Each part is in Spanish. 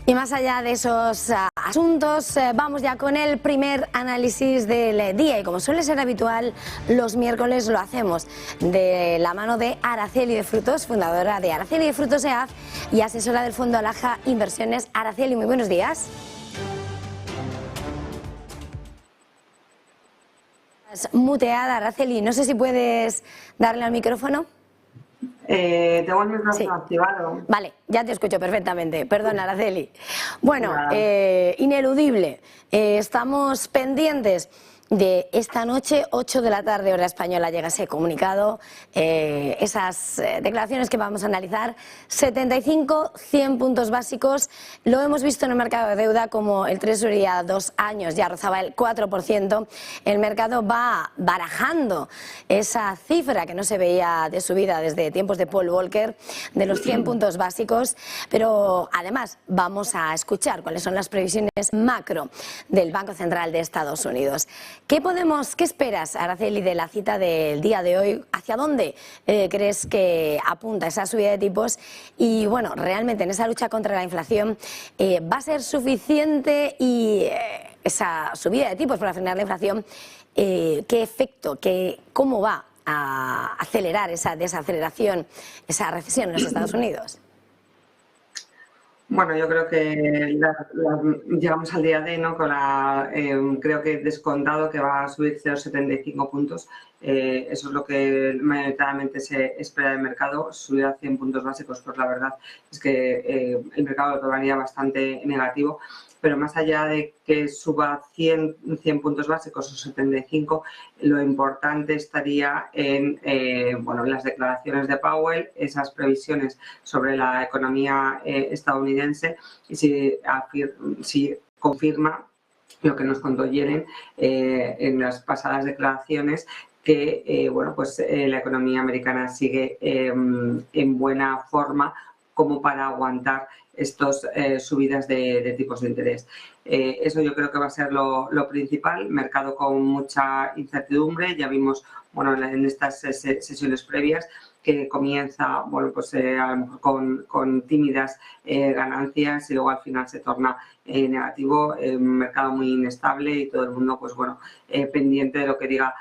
Y más allá de esos asuntos, vamos ya con el primer análisis del día. Y como suele ser habitual, los miércoles lo hacemos de la mano de Araceli de Frutos, fundadora de Araceli de Frutos EAF y asesora del Fondo Alaja Inversiones. Araceli, muy buenos días. Muteada, Araceli, no sé si puedes darle al micrófono. Tengo el micrófono activado. Vale, ya te escucho perfectamente. Perdona, Araceli. Bueno, ineludible. Estamos pendientes de esta noche, 8 de la tarde, hora española, llega ese comunicado, esas declaraciones que vamos a analizar, 75, 100 puntos básicos. Lo hemos visto en el mercado de deuda como el Treasury a 2 años ya rozaba el 4%. El mercado va barajando esa cifra que no se veía de subida desde tiempos de Paul Volcker, de los 100 puntos básicos, pero además vamos a escuchar cuáles son las previsiones macro del Banco Central de Estados Unidos. ¿Qué esperas, Araceli, de la cita del día de hoy? ¿Hacia dónde crees que apunta esa subida de tipos? Y bueno, realmente en esa lucha contra la inflación, ¿va a ser suficiente y esa subida de tipos para frenar la inflación? ¿Qué efecto, cómo va a acelerar esa desaceleración, esa recesión en los Estados Unidos? Bueno, yo creo que llegamos al día de, ¿no? Con creo que descontado que va a subir 0,75 puntos. Eso es lo que mayoritariamente se espera del mercado, subir a 100 puntos básicos. Pues la verdad es que el mercado lo tomaría bastante negativo. Pero más allá de que suba 100 puntos básicos o 75, lo importante estaría en las declaraciones de Powell, esas previsiones sobre la economía estadounidense y si confirma lo que nos contó Yellen en las pasadas declaraciones, que la economía americana sigue en buena forma como para aguantar estas subidas de tipos de interés. Eso yo creo que va a ser lo principal. Mercado con mucha incertidumbre. Ya vimos en estas sesiones previas que comienza a lo mejor con tímidas ganancias y luego al final se torna negativo. Mercado muy inestable y todo el mundo pendiente de lo que diga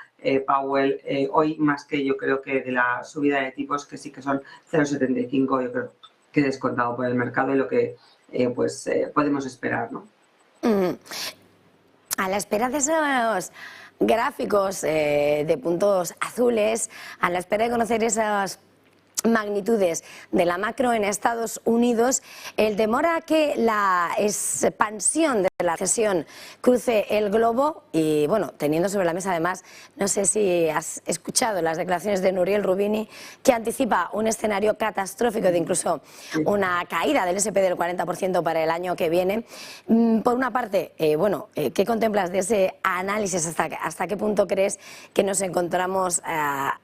Powell hoy, más que yo creo que de la subida de tipos, que sí que son 0,75, yo creo que descontado por el mercado y lo que podemos esperar, ¿no? A la espera de esos gráficos de puntos azules, a la espera de conocer esas magnitudes de la macro en Estados Unidos, el temor a que la expansión de la recesión cruce el globo y, teniendo sobre la mesa además, no sé si has escuchado las declaraciones de Nouriel Roubini, que anticipa un escenario catastrófico de incluso una caída del S&P del 40% para el año que viene. Por una parte, ¿qué contemplas de ese análisis? ¿Hasta qué punto crees que nos encontramos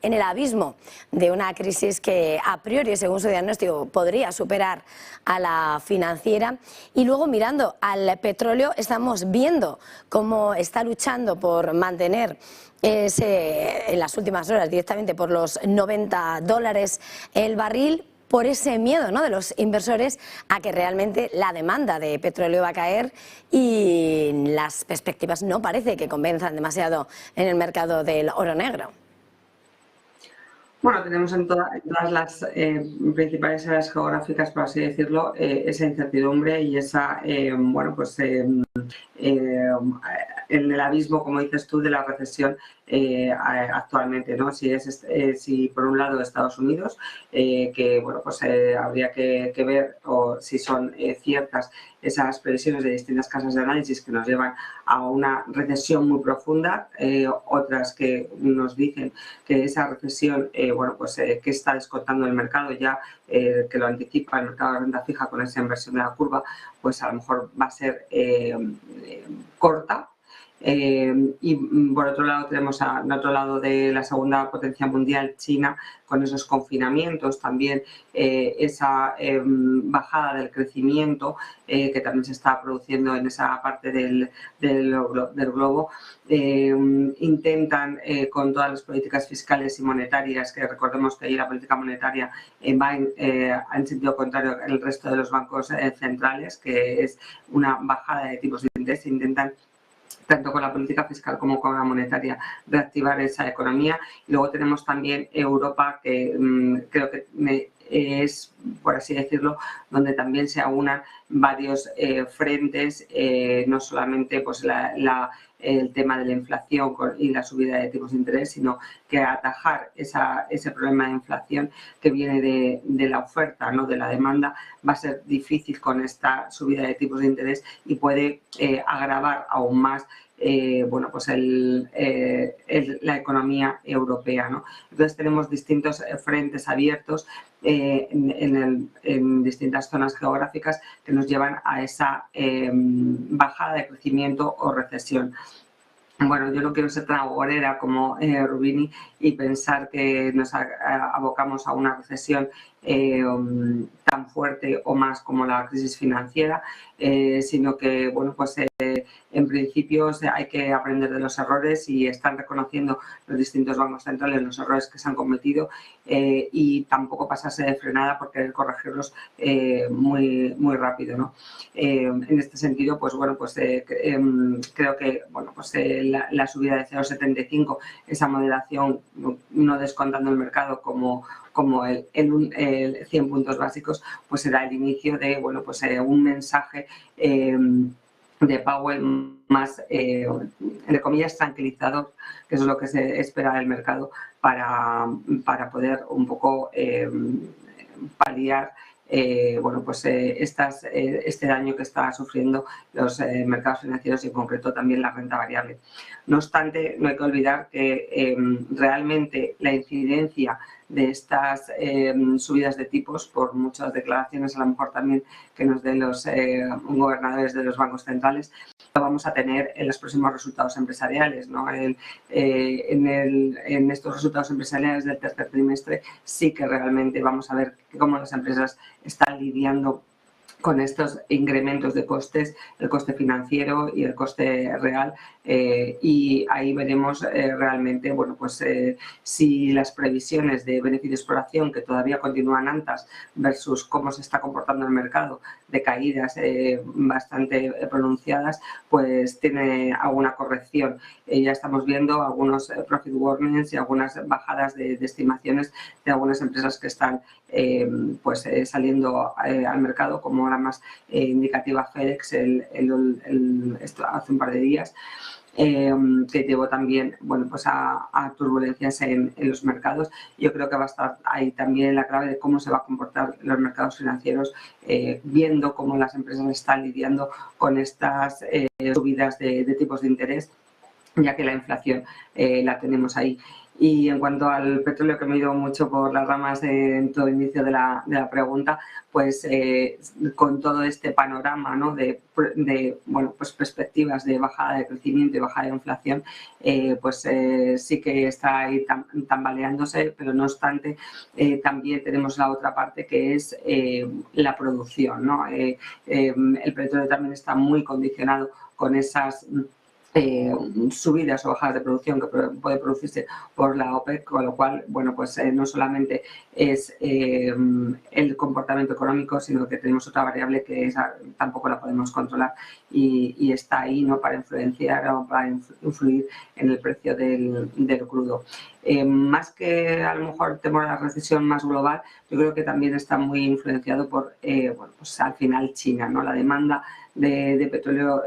en el abismo de una crisis que a priori, según su diagnóstico, podría superar a la financiera? Y luego, mirando al petróleo, estamos viendo cómo está luchando por mantener en las últimas horas directamente por los $90 el barril, por ese miedo, ¿no?, de los inversores a que realmente la demanda de petróleo va a caer y las perspectivas no parece que convenzan demasiado en el mercado del oro negro. Bueno, tenemos en todas las principales áreas geográficas, por así decirlo, esa incertidumbre y esa, en el abismo, como dices tú, de la recesión actualmente, ¿no? Si por un lado Estados Unidos, habría que ver si son ciertas esas previsiones de distintas casas de análisis que nos llevan a una recesión muy profunda, otras que nos dicen que esa recesión que está descontando el mercado ya, que lo anticipa el mercado de renta fija con esa inversión de la curva, pues a lo mejor va a ser corta. Y por otro lado tenemos al otro lado de la segunda potencia mundial, China, con esos confinamientos, también esa bajada del crecimiento que también se está produciendo en esa parte del globo. Intentan con todas las políticas fiscales y monetarias, que recordemos que ahí la política monetaria va en sentido contrario al resto de los bancos centrales, que es una bajada de tipos de interés, intentan tanto con la política fiscal como con la monetaria, reactivar esa economía. Y luego tenemos también Europa, que creo que es, por así decirlo, donde también se aunan varios frentes, no solamente pues, el tema de la inflación y la subida de tipos de interés, sino que atajar ese problema de inflación que viene de la oferta, ¿no? De la demanda, va a ser difícil con esta subida de tipos de interés y puede agravar aún más bueno, pues la economía europea, ¿no? Entonces tenemos distintos frentes abiertos en distintas zonas geográficas que nos llevan a esa bajada de crecimiento o recesión. Bueno, yo no quiero ser tan agorera como Rubini y pensar que nos abocamos a una recesión tan fuerte o más como la crisis financiera, sino que, bueno, pues en principio hay que aprender de los errores y están reconociendo los distintos bancos centrales los errores que se han cometido y tampoco pasarse de frenada por querer corregirlos muy rápido, ¿no? En este sentido, pues bueno, pues creo que bueno, pues la subida de 0,75, esa moderación, no descontando el mercado como el 100 puntos básicos, pues será el inicio de bueno, pues un mensaje de Powell más, entre comillas, tranquilizador, que es lo que se espera del mercado para poder un poco paliar bueno, pues este daño que está sufriendo los mercados financieros y en concreto también la renta variable. No obstante, no hay que olvidar que realmente la incidencia de estas subidas de tipos, por muchas declaraciones a lo mejor también que nos den los gobernadores de los bancos centrales, lo vamos a tener en los próximos resultados empresariales, ¿no? En estos resultados empresariales del tercer trimestre sí que realmente vamos a ver cómo las empresas están lidiando con estos incrementos de costes, el coste financiero y el coste real, y ahí veremos realmente, bueno, pues si las previsiones de beneficios por acción, que todavía continúan altas, versus cómo se está comportando el mercado de caídas bastante pronunciadas, pues tiene alguna corrección. Ya estamos viendo algunos profit warnings y algunas bajadas de estimaciones de algunas empresas que están pues saliendo al mercado, como la más indicativa FedEx hace un par de días, que llevó también bueno, pues a turbulencias en los mercados. Yo creo que va a estar ahí también la clave de cómo se va a comportar los mercados financieros, viendo cómo las empresas están lidiando con estas subidas de tipos de interés, ya que la inflación la tenemos ahí. Y en cuanto al petróleo, que me he ido mucho por las ramas en todo el inicio de la pregunta, pues con todo este panorama, ¿no? de bueno, pues perspectivas de bajada de crecimiento y bajada de inflación, pues sí que está ahí tambaleándose, pero no obstante también tenemos la otra parte que es la producción, ¿no? El petróleo también está muy condicionado con esas subidas o bajadas de producción que puede producirse por la OPEC, con lo cual, bueno, pues no solamente es el comportamiento económico, sino que tenemos otra variable que esa tampoco la podemos controlar y está ahí, ¿no? Para influenciar o para influir en el precio del crudo. Más que a lo mejor temor a la recesión más global, yo creo que también está muy influenciado por, bueno, pues al final China, ¿no? La demanda de petróleo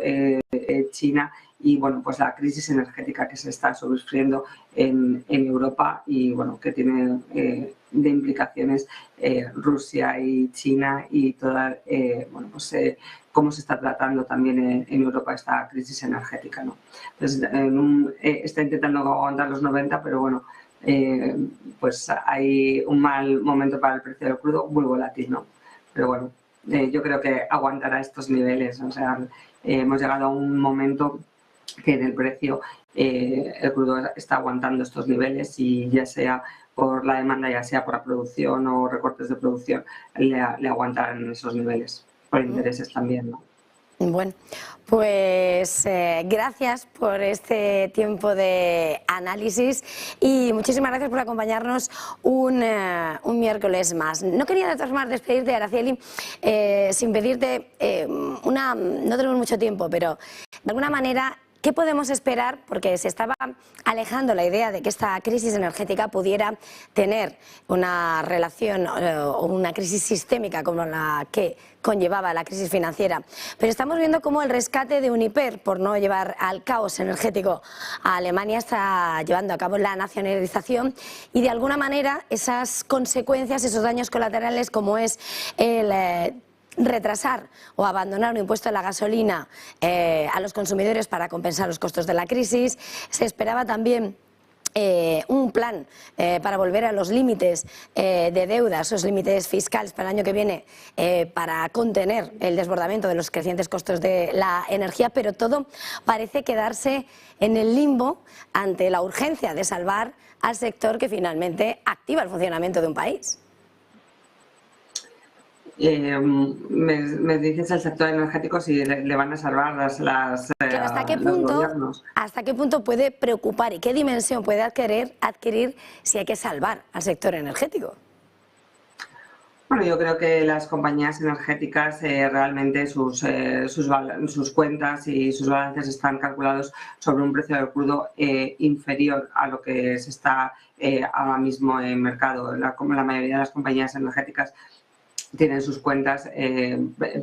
China y bueno, pues la crisis energética que se está sufriendo en Europa y bueno, que tiene de implicaciones Rusia y China y toda, bueno, pues cómo se está tratando también en Europa esta crisis energética, ¿no? Entonces, está intentando aguantar los 90, pero bueno, pues hay un mal momento para el precio del crudo, muy volátil, ¿no? Pero bueno, yo creo que aguantará estos niveles, o sea, hemos llegado a un momento que en el precio el crudo está aguantando estos niveles y ya sea por la demanda, ya sea por la producción o recortes de producción, le aguantarán esos niveles, por intereses también, ¿no? Bueno, pues gracias por este tiempo de análisis y muchísimas gracias por acompañarnos un miércoles más. No quería de todas formas despedirte, Araceli, sin pedirte no tenemos mucho tiempo, pero de alguna manera, ¿qué podemos esperar? Porque se estaba alejando la idea de que esta crisis energética pudiera tener una relación o una crisis sistémica como la que conllevaba la crisis financiera. Pero estamos viendo cómo el rescate de Uniper, por no llevar al caos energético a Alemania, está llevando a cabo la nacionalización y de alguna manera esas consecuencias, esos daños colaterales como es el retrasar o abandonar un impuesto a la gasolina a los consumidores para compensar los costos de la crisis. Se esperaba también un plan para volver a los límites de deuda, esos límites fiscales para el año que viene, para contener el desbordamiento de los crecientes costos de la energía, pero todo parece quedarse en el limbo ante la urgencia de salvar al sector que finalmente activa el funcionamiento de un país. Me dices el sector energético si le van a salvar Claro, gobiernos. ¿hasta qué punto puede preocupar y qué dimensión puede adquirir si hay que salvar al sector energético? Bueno, yo creo que las compañías energéticas realmente sus cuentas y sus balances están calculados sobre un precio del crudo inferior a lo que se está ahora mismo en mercado. Como la mayoría de las compañías energéticas tienen sus cuentas,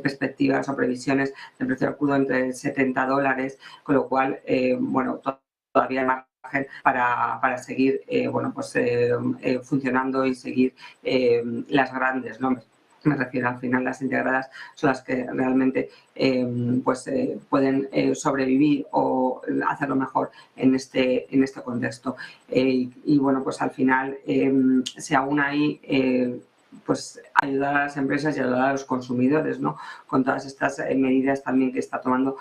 perspectivas o previsiones de precio del crudo entre $70, con lo cual, bueno, todavía hay margen para seguir, bueno, pues funcionando y seguir las grandes, ¿no? Me refiero, al final las integradas son las que realmente pueden sobrevivir o hacerlo mejor en este contexto. Y bueno, pues al final se aúna ahí pues ayudar a las empresas y ayudar a los consumidores, ¿no? Con todas estas medidas también que está tomando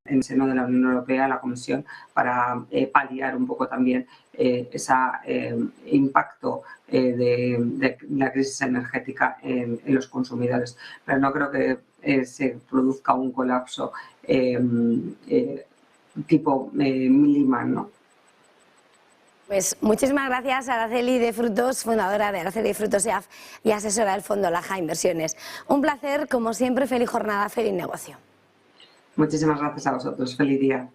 en el seno de la Unión Europea, la Comisión, para paliar un poco también ese impacto de la crisis energética en los consumidores. Pero no creo que se produzca un colapso tipo Lehman, ¿no? Pues muchísimas gracias a Araceli de Frutos, fundadora de Araceli de Frutos EAF y asesora del Fondo Laja Inversiones. Un placer, como siempre, feliz jornada, feliz negocio. Muchísimas gracias a vosotros, feliz día.